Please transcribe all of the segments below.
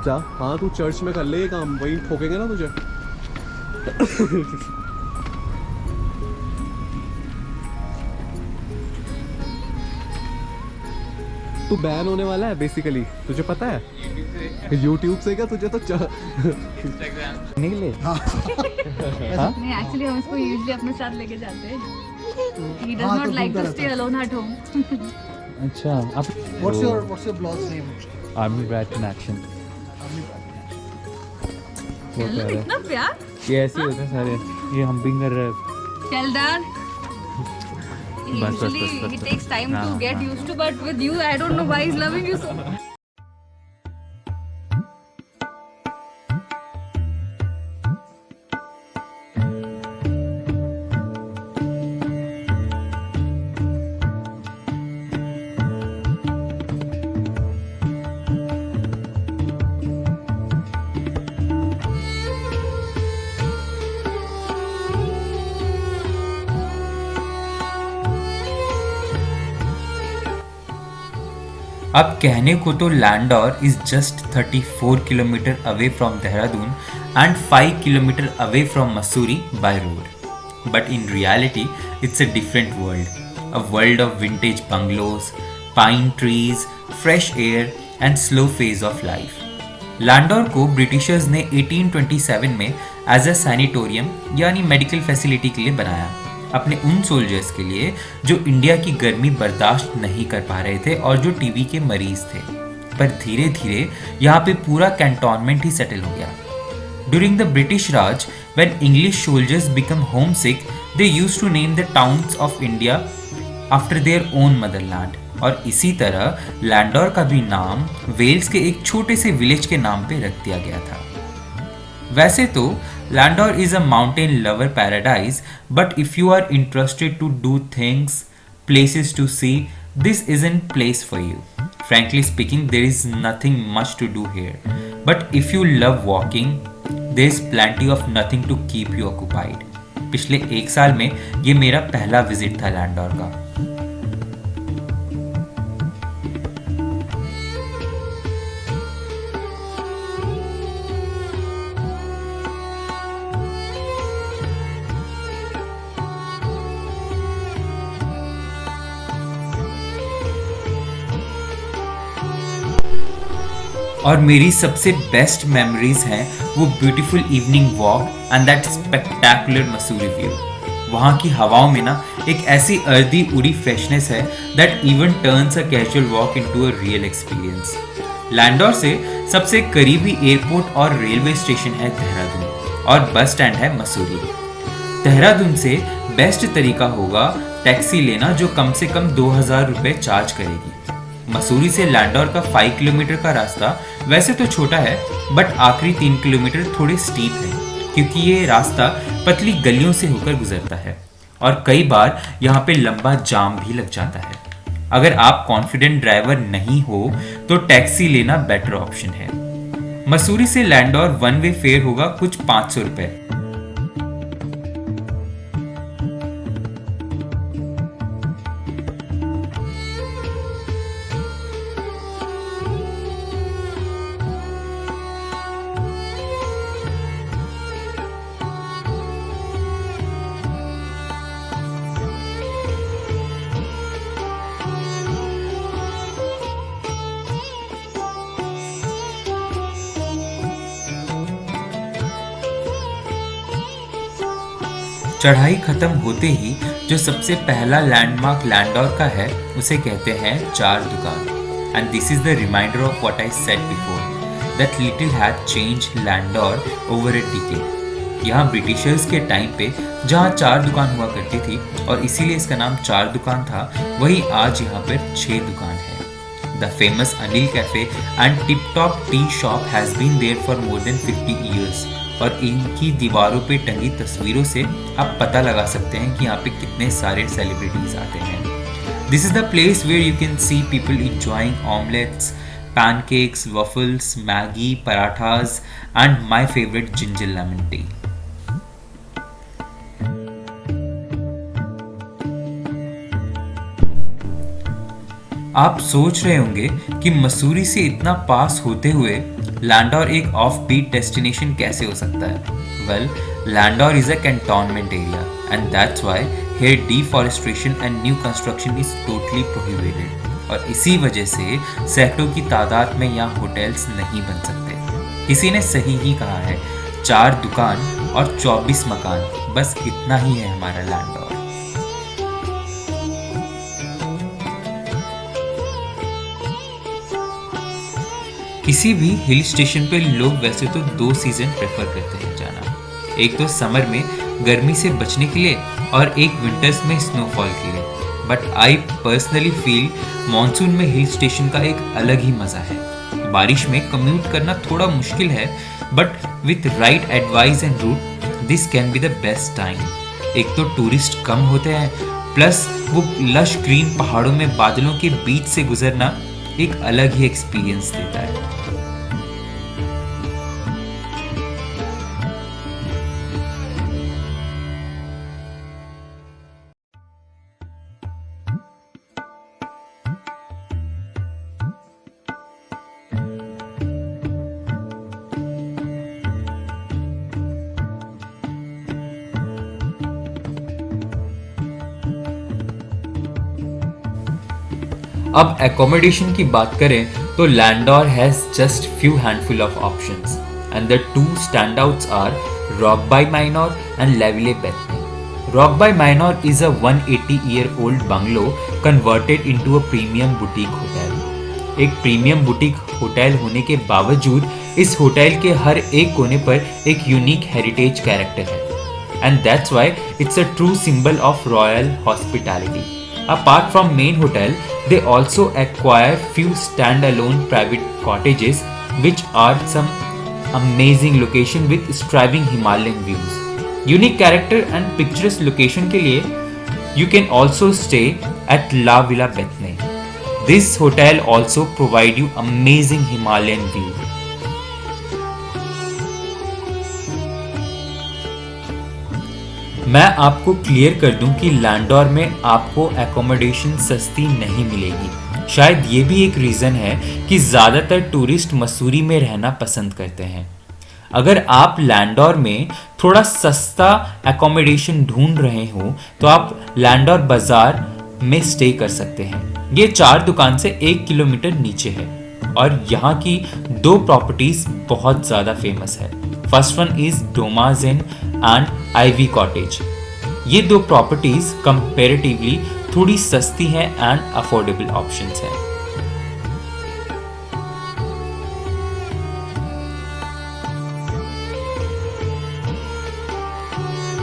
जा, हाँ तू चर्च में कर ले ये काम, वहीं ठोकेंगे ना तुझे। तू बैन होने वाला है बेसिकली, तुझे पता है? यूट्यूब से क्या तुझे तो इंस्टाग्राम नहीं ले। नहीं एक्चुअली हम इसको यूजुअली अपने साथ लेके जाते हैं। He does not like to stay alone at home. अच्छा आप What's your blog's name? Army brat in action वो कह रहा है इतना प्यार? ये ऐसे ही होते हैं सारे, ये हम्पिंग कर रहे हैं। Tell dad. बस, Usually बस, he बस। takes time to हाँ, get हाँ। used to, but with you I don't know why he's loving you so much. अब कहने को तो Landour is just 34 kilometre away from Dehradun and 5 kilometre away from Mussoorie by road, but in reality it's a different world, a world of vintage bungalows, pine trees, fresh air and slow phase of life. Landour को Britishers ने 1827 में as a sanatorium यानी medical facility के लिए बनाया, अपने उन soldiers के लिए जो इंडिया की गर्मी बर्दाश्त नहीं कर पा रहे थे और जो टीबी के मरीज थे। पर धीरे धीरे यहाँ पे पूरा कैंटोनमेंट ही सेटल हो गया। During the British Raj, when English soldiers become home sick, they used to name the towns of India after their own motherland, और इसी तरह लैंडौर का भी नाम वेल्स के एक छोटे से विलेज के नाम पे रख दिया गया था। वैसे तो Landor is a mountain lover paradise, but if you are interested to do things, places to see, this isn't place for you. Frankly speaking, there is nothing much to do here. But if you love walking, there is plenty of nothing to keep you occupied. पिछले 1 साल में ये मेरा पहला visit था लैंडौर का। और मेरी सबसे बेस्ट मेमोरीज हैं वो beautiful evening walk and that spectacular Mussoorie view. वहाँ की हवाओं में ना एक ऐसी अर्दी उड़ी फ्रेशनेस है that even turns a casual walk into a real experience. Landour से सबसे करीबी एयरपोर्ट और रेलवे स्टेशन है देहरादून और बस स्टैंड है मसूरी। देहरादून से बेस्ट तरीका होगा टैक्सी लेना जो कम से कम 2000 रुपये चार्ज करेगी। मसूरी से लैंडौर का 5 किलोमीटर का रास्ता वैसे तो छोटा है, बट आखिरी 3 किलोमीटर थोड़े स्टीप है क्योंकि ये रास्ता पतली गलियों से होकर गुजरता है और कई बार यहाँ पे लंबा जाम भी लग जाता है। अगर आप कॉन्फिडेंट ड्राइवर नहीं हो तो टैक्सी लेना बेटर ऑप्शन है। मसूरी से लैंडौर वन वे फेयर होगा कुछ 500 रुपये। चढ़ाई खत्म होते ही जो सबसे पहला लैंडमार्क लैंडौर का है उसे कहते हैं चार दुकान। And this is the reminder of what I said before that little had changed Landour over a decade. यहाँ ब्रिटिशर्स के टाइम पे जहाँ 4 दुकान हुआ करती थी और इसीलिए इसका नाम 4 दुकान था, वहीं आज यहाँ पर 6 दुकान है। The famous Anil cafe and tip top tea shop has been there for more than 50 years और इनकी दीवारों पे टंगी तस्वीरों से आप पता लगा सकते हैं कि यहाँ पे कितने सारे सेलिब्रिटीज आते हैं। This is the place where you can see people enjoying omelettes, pancakes, waffles, Maggi, parathas and my favourite ginger lemon tea. आप सोच रहे होंगे कि मसूरी से इतना पास होते हुए लैंडोर एक ऑफ बीट डेस्टिनेशन कैसे हो सकता है? Well, Landour is a cantonment area and that's why here deforestation and new construction is totally prohibited, और इसी वजह से सैकड़ों की तादाद में यहाँ होटल्स नहीं बन सकते। किसी ने सही ही कहा है, 4 दुकान और 24 मकान, बस इतना ही है हमारा लैंडोर। किसी भी हिल स्टेशन पे लोग वैसे तो 2 सीजन प्रेफर करते हैं जाना, एक तो समर में गर्मी से बचने के लिए और एक विंटर्स में स्नोफॉल के लिए। But I personally feel monsoon में हिल स्टेशन का एक अलग ही मज़ा है। बारिश में कम्यूट करना थोड़ा मुश्किल है, but with right advice and route this can be the best time. एक तो टूरिस्ट कम होते हैं, प्लस वो लश ग्रीन पहाड़ों में बादलों के बीच से गुजरना एक अलग ही एक्सपीरियंस देता है। अब एकोमोडेशन की बात करें तो Landour has just few handful of options and the 2 standouts are Rokeby Manor and La Villa Bethany. Rokeby Manor is a 180-year-old bungalow converted into a premium boutique hotel। एक premium boutique hotel होने के बावजूद इस hotel के हर एक कोने पर एक यूनिक हेरिटेज कैरेक्टर है, and that's why it's a true symbol of royal hospitality. Apart from main hotel, they also acquire few stand-alone private cottages which are some amazing location with striving Himalayan views. Unique character and picturesque location के लिए you can also stay at La Villa Bethany. This hotel also provide you amazing Himalayan view. मैं आपको clear कर दूं कि लैंडोर में आपको accommodation सस्ती नहीं मिलेगी। शायद ये भी एक रीज़न है कि ज़्यादातर टूरिस्ट मसूरी में रहना पसंद करते हैं। अगर आप लैंडोर में थोड़ा सस्ता एकोमोडेशन ढूंढ रहे हो तो आप लैंडोर बाज़ार में स्टे कर सकते हैं। ये 4 दुकान से 1 किलोमीटर नीचे है और यहाँ की 2 प्रॉपर्टीज़ बहुत ज़्यादा फेमस है। First one is Doma's Inn and Ivy Cottage. ये 2 प्रॉपर्टीज कंपैरेटिवली थोड़ी सस्ती हैं एंड अफोर्डेबल ऑप्शंस हैं।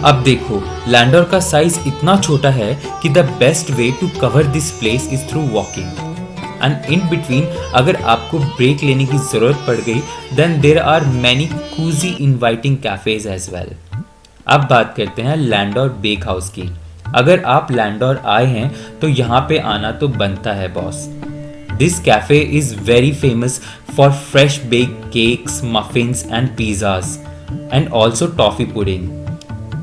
अब देखो, लैंडोर का साइज इतना छोटा है कि the best way to cover this place is through walking, and in between अगर आपको ब्रेक लेने की जरूरत पड़ गई then there are many cosy inviting cafes as well. अब बात करते हैं लैंडोर बेक हाउस की। अगर आप लैंडोर आए हैं तो यहाँ पे आना तो बनता है boss. This cafe is very famous for fresh bake cakes, muffins and pizzas and also toffee pudding.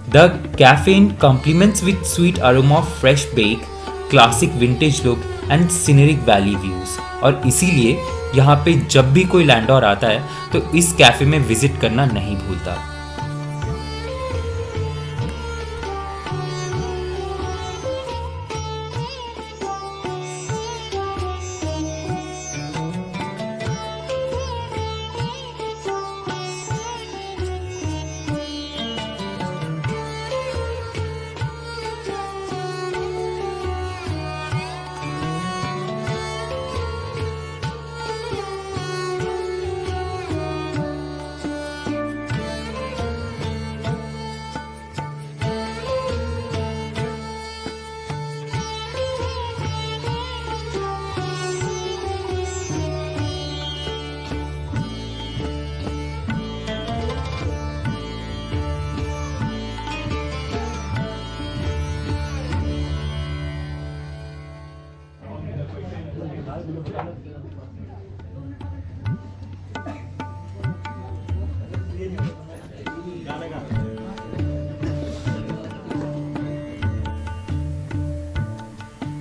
The cafe complements with sweet aroma of fresh bake, classic vintage look and scenic valley views। और इसीलिए यहाँ पे जब भी कोई लैंडोर आता है तो इस कैफे में विजिट करना नहीं भूलता।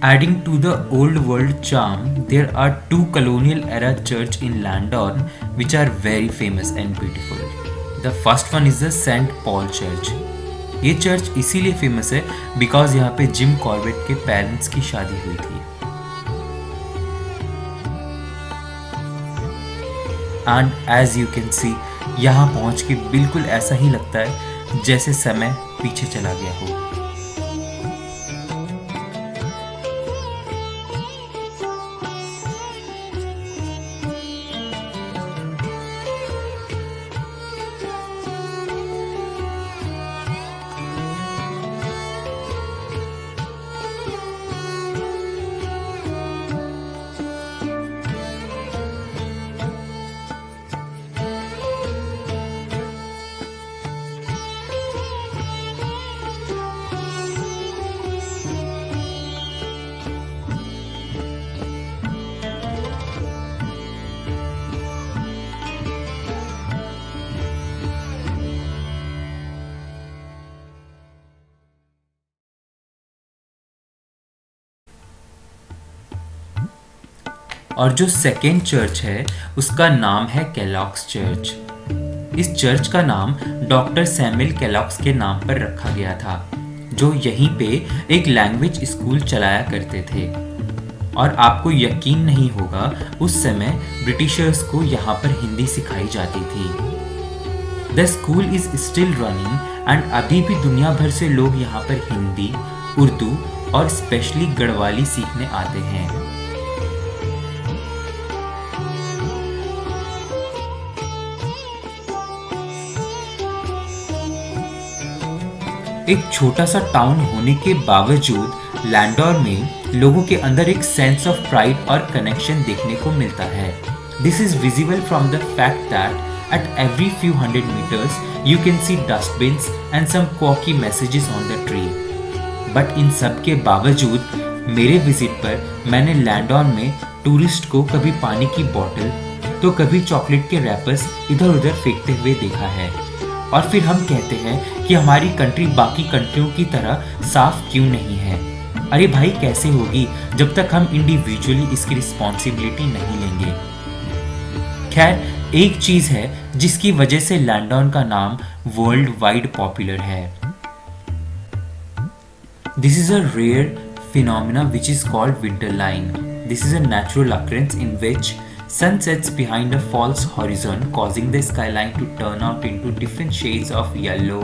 Adding to the old world charm, there are two colonial era church in Landon which are very famous and beautiful. The first one is the St. Paul Church. ये चर्च इसीलिए famous है because यहाँ पे Jim Corbett के parents की शादी हुई थी. And as you can see, यहाँ पहुँच के बिल्कुल ऐसा ही लगता है जैसे समय पीछे चला गया हो. और जो सेकेंड चर्च है उसका नाम है केलॉग्स चर्च. इस चर्च का नाम डॉक्टर सैमुअल केलॉग्स के नाम पर रखा गया था, जो यहीं पे एक लैंग्वेज स्कूल चलाया करते थे. और आपको यकीन नहीं होगा, उस समय ब्रिटिशर्स को यहाँ पर हिंदी सिखाई जाती थी. The school is still running and अभी भी दुनिया भर से लोग यहाँ पर हिंदी, उर्दू और स्पेशली गढ़वाली सीखने आते हैं. एक छोटा सा टाउन होने के बावजूद लैंडोर में लोगों के अंदर एक सेंस ऑफ प्राइड और कनेक्शन देखने को मिलता है. This is visible from the fact that at every few 100 meters you can see dustbins and some quirky messages on the tree. But in सब के बावजूद मेरे विजिट पर मैंने लैंडोर में टूरिस्ट को कभी पानी की बोतल तो कभी चॉकलेट के रैपर्स इधर उधर फेंकते हुए देखा है. और फिर हम कहते हैं कि हमारी कंट्री बाकी कंट्रियों की तरह साफ क्यों नहीं है. अरे भाई, कैसे होगी जब तक हम इंडिविजुअली इसकी रिस्पॉन्सिबिलिटी नहीं लेंगे. खैर, एक चीज है जिसकी वजह से लैंडोन का नाम वर्ल्ड वाइड पॉपुलर है. This is a rare phenomena which is called winter line. This is a natural occurrence in which sun sets behind a false horizon, causing the skyline to turn out into different shades of yellow,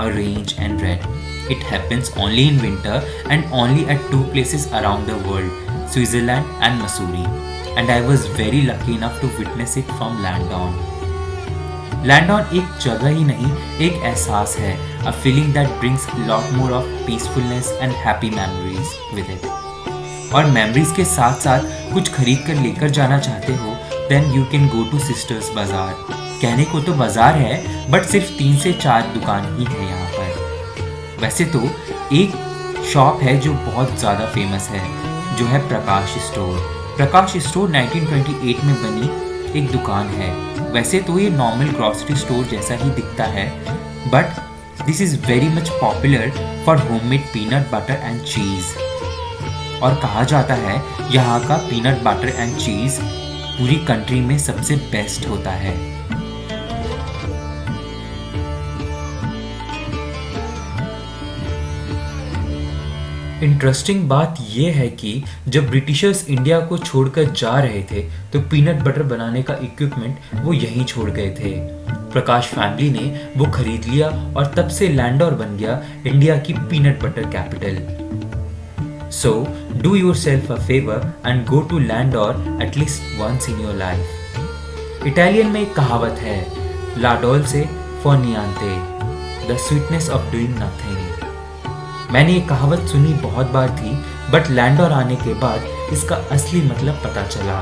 orange and red. It happens only in winter and only at two places around the world, Switzerland and Missouri. And I was very lucky enough to witness it from Landon. Landon एक जगह ही नहीं, एक एहसास है, a feeling that brings a lot more of peacefulness and happy memories with it. और memories के साथ साथ कुछ खरीद कर लेकर जाना चाहते हो, then you can go to Sisters Bazaar. कहने को तो बाजार है, बट सिर्फ 3 से 4 दुकान ही है यहाँ पर. वैसे तो एक शॉप है जो बहुत ज़्यादा फेमस है, जो है प्रकाश स्टोर. प्रकाश स्टोर 1928 में बनी एक दुकान है. वैसे तो ये नॉर्मल ग्रॉसरी स्टोर जैसा ही दिखता है, but this is very much popular for homemade peanut butter and cheese. और कहा जाता है यहाँ का पीनट बटर एंड चीज़ पूरी कंट्री में सबसे बेस्ट होता है. इंटरेस्टिंग बात यह है कि जब ब्रिटिशर्स इंडिया को छोड़कर जा रहे थे तो पीनट बटर बनाने का इक्विपमेंट वो यहीं छोड़ गए थे. प्रकाश फैमिली ने वो खरीद लिया और तब से लैंडोर बन गया इंडिया की peanut butter capital. So, do yourself a favor and go to Landor at least once in your life. Italian में एक कहावत है, La dolce for niente, the sweetness of doing nothing. मैंने ये कहावत सुनी बहुत बार थी, बट लैंडोर आने के बाद इसका असली मतलब पता चला.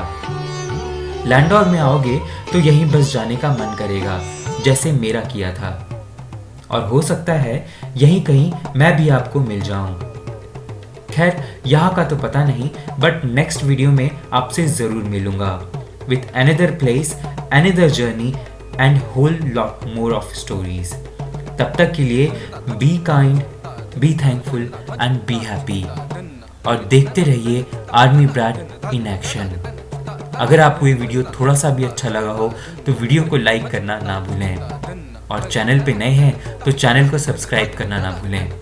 लैंडोर में आओगे तो यहीं बस जाने का मन करेगा, जैसे मेरा किया था. और हो सकता है यहीं कहीं मैं भी आपको मिल जाऊं. खैर, यहाँ का तो पता नहीं, बट नेक्स्ट वीडियो में आपसे ज़रूर मिलूंगा with another place, another journey and whole lot more of stories. तब तक के लिए be kind, be thankful and be happy. और देखते रहिए आर्मी ब्रैट इन एक्शन। अगर आपको ये वीडियो थोड़ा सा भी अच्छा लगा हो तो वीडियो को लाइक करना ना भूलें, और चैनल पे नए हैं तो चैनल को सब्सक्राइब करना ना भूलें।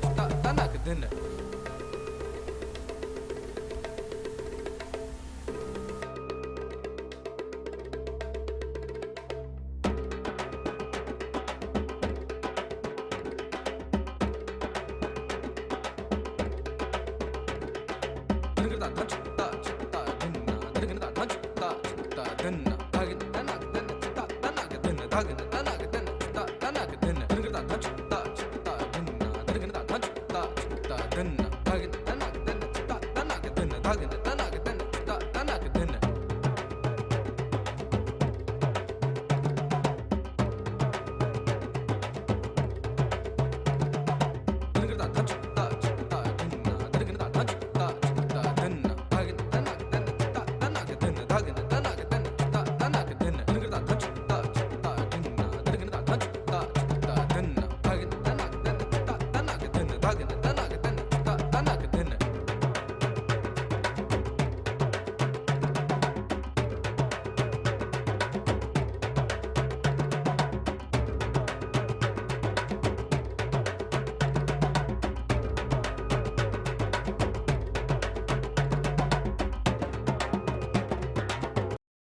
Thuggin'.